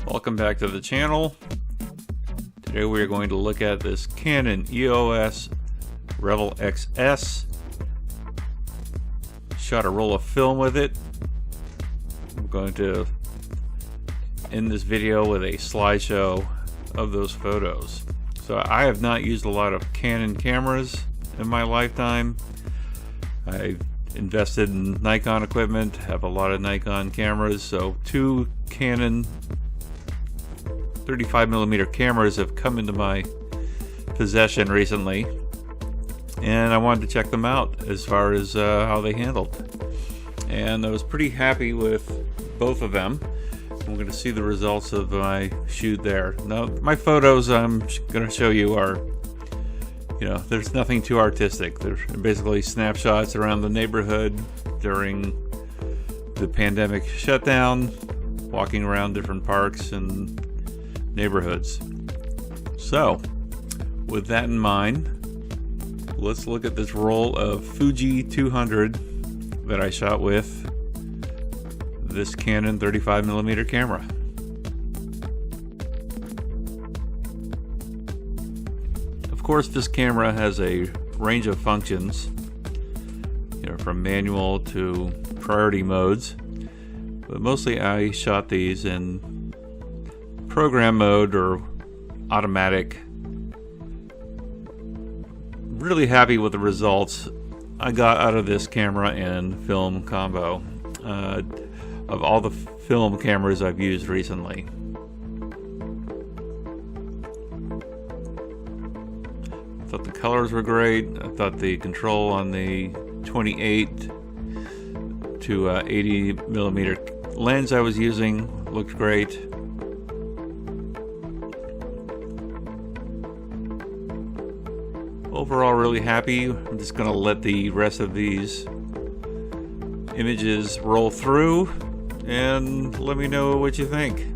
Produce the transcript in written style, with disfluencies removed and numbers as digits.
Welcome back to the channel. Today we are going to look at this Canon EOS Rebel XS. Shot a roll of film with it. I'm going to end this video with a slideshow of those photos. So I have not used a lot of Canon cameras in my lifetime. I've invested in Nikon equipment, have a lot of Nikon cameras, so two Canon 35mm cameras have come into my possession recently, and I wanted to check them out as far as how they handled. And I was pretty happy with both of them. I'm going to see the results of my shoot there. Now, my photos I'm going to show you are, there's nothing too artistic. They're basically snapshots around the neighborhood during the pandemic shutdown, walking around different parks and neighborhoods. So, with that in mind, let's look at this roll of Fuji 200 that I shot with this Canon 35mm camera. Of course, this camera has a range of functions, from manual to priority modes, but mostly I shot these in program mode or automatic. Really happy with the results I got out of this camera and film combo of all the film cameras I've used recently. I thought the colors were great. I thought the control on the 28 to 80mm lens I was using looked great. Overall, really happy. I'm just going to let the rest of these images roll through and let me know what you think.